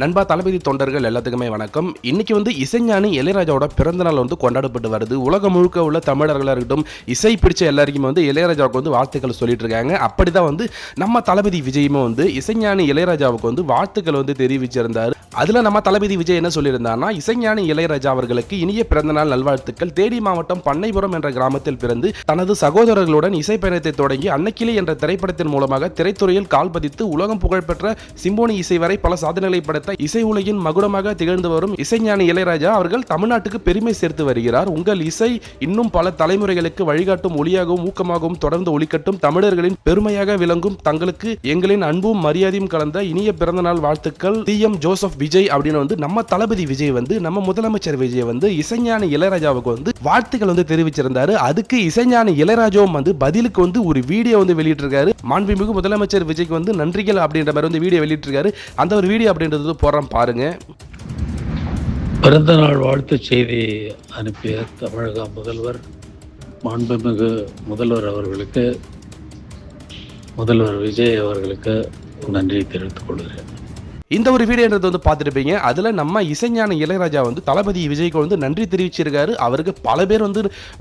நண்பா தளபதி தொண்டர்கள் எல்லாத்துக்குமே வணக்கம். இன்னைக்கு இசைஞானி இளையராஜாவோட பிறந்தநாள் கொண்டாடப்பட்டு வருது. உலகம் முழுக்க உள்ள தமிழர்களாக இருக்கட்டும், இசை பிடிச்ச எல்லாருக்குமே இளையராஜாவுக்கு வாழ்த்துக்கள் சொல்லிட்டு இருக்காங்க. அப்படிதான் நம்ம தளபதி விஜயுமே இசைஞானி இளையராஜாவுக்கு வாழ்த்துக்கள் தெரிவிச்சிருந்தாரு. அதுல நம்ம தளபதி விஜய் என்ன சொல்லியிருந்தாருன்னா, இசைஞானி இளையராஜா அவர்களுக்கு இனிய பிறந்தநாள் நல்வாழ்த்துக்கள். தேனி மாவட்டம் பண்ணைபுரம் என்ற கிராமத்தில் பிறந்து தனது சகோதரர்களுடன் இசை பயணத்தை தொடங்கி அன்னக்கிளி என்ற திரைப்படத்தின் மூலமாக திரைத்துறையில் கால் பதித்து உலகம் புகழ்பெற்ற சிம்போனி இசை வரை பல சாதனைகளை படைத்த இசை உலகின் மகுடமாக திகழ்ந்து வரும் இசைஞானி இளையராஜா அவர்கள் தமிழ்நாட்டுக்கு பெருமை சேர்த்து வருகிறார். உங்கள் இசை இன்னும் பல தலைமுறைகளுக்கு வழிகாட்டும் ஒளியாகவும் ஊக்கமாகவும் தொடர்ந்து ஒளிக்கட்டும். தமிழர்களின் பெருமையாக விளங்கும் தங்களுக்கு எங்களின் அன்பும் மரியாதையும் கலந்த இனிய பிறந்தநாள் வாழ்த்துக்கள். CM ஜோசப் விஜய் அப்படின்னு நம்ம தளபதி விஜய் நம்ம முதலமைச்சர் விஜய் இசைஞானி இளையராஜாவுக்கு வாழ்த்துக்கள் தெரிவிச்சிருந்தாரு. அதுக்கு இசைஞானி இளையராஜாவும் பதிலுக்கு ஒரு வீடியோ வெளியிட்டிருக்காரு. மாண்புமிகு முதலமைச்சர் விஜய்க்கு நன்றிகள் அப்படின்ற மாதிரி வீடியோ வெளியிட்டிருக்காரு. அந்த ஒரு வீடியோ அப்படின்றது போறோம் பாருங்க. பிறந்தநாள் வாழ்த்து செய்தி அனுப்பிய தமிழக முதல்வர் மாண்புமிகு முதல்வர் அவர்களுக்கு, முதல்வர் விஜய் அவர்களுக்கு நன்றி தெரிவித்துக் கொள்கிறேன். இந்த ஒரு வீடியோன்றது பார்த்துருப்பீங்க. அதில் நம்ம இசைஞானி இளையராஜா தளபதி விஜய்க்கு நன்றி தெரிவிச்சிருக்காரு. அவருக்கு பல பேர்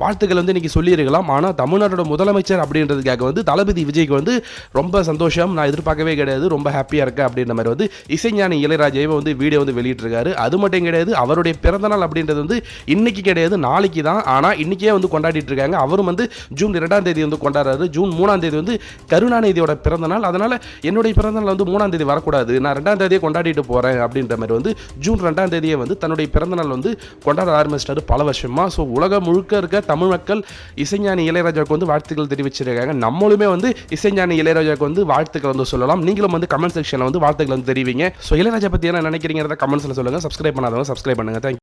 வாழ்த்துக்கள் இன்னைக்கு சொல்லியிருக்கலாம். ஆனால் தமிழ்நாட்டோட முதலமைச்சர் அப்படின்றதுக்காக தளபதி விஜய்க்கு ரொம்ப சந்தோஷம், நான் எதிர்பார்க்கவே கிடையாது, ரொம்ப ஹாப்பியாக இருக்கேன் அப்படின்ற மாதிரி இசைஞானி இளையராஜாவை வீடியோ வெளியிட்டிருக்காரு. அது மட்டும் கிடையாது, அவருடைய பிறந்தநாள் அப்படின்றது இன்னைக்கு கிடையாது, நாளைக்கு தான். ஆனால் இன்னைக்கே கொண்டாடிட்டு இருக்காங்க. அவரும் ஜூன் 2ஆம் தேதி கொண்டாடுறாரு. ஜூன் 3ஆம் தேதி கருணாநிதியோட பிறந்தநாள். அதனால என்னுடைய பிறந்தநாள் 3ஆம் தேதி வரக்கூடாது, நான் 2ஆம் தேதி கொண்டாடிட்டு போறேன் அப்படின்ற மாதிரி ஜூன் 2ஆம் தேதியே தன்னுடைய பிறந்தநாள் கொண்டாட ஆரம்பிச்சிட்டாரு பல வருஷமா. ஸோ உலகம் முழுக்க இருக்க தமிழ் மக்கள் இசைஞானி இளையராஜாவுக்கு வாழ்த்துக்கள் தெரிவிச்சிருக்காங்க. நம்மளுமே இசைஞானி இளையராஜாவுக்கு வாழ்த்துக்கள் சொல்லலாம். நீங்களும் கமெண்ட் செக்ஷன்ல வாழ்த்துக்கள் தெரிவிங்க. ஸோ இளையராஜா பத்தி என்ன நினைக்கிறீங்க கமெண்ட்ஸ்ல சொல்லுங்க. சப்ஸ்கிரைப் பண்ணாதவங்க சப்ஸ்கிரைப் பண்ணுங்க. தேங்க்யூ.